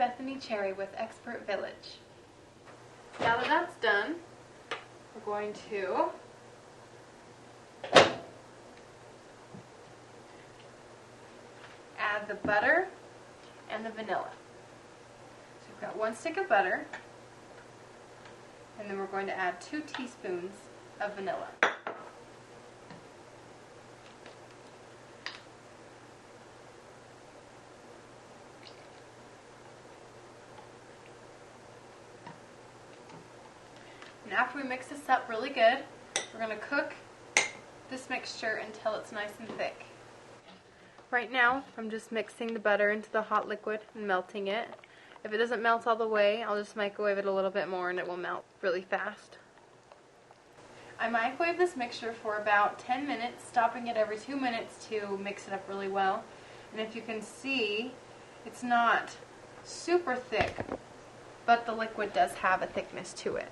Bethany Cherry with Expert Village. Now that that's done, we're going to add the butter and the vanilla. So we've got 1 stick of butter, and then we're going to add 2 teaspoons of vanilla. And after we mix this up really good, we're going to cook this mixture until it's nice and thick. Right now, I'm just mixing the butter into the hot liquid and melting it. If it doesn't melt all the way, I'll just microwave it a little bit more and it will melt really fast. I microwave this mixture for about 10 minutes, stopping it every 2 minutes to mix it up really well. And if you can see, it's not super thick, but the liquid does have a thickness to it.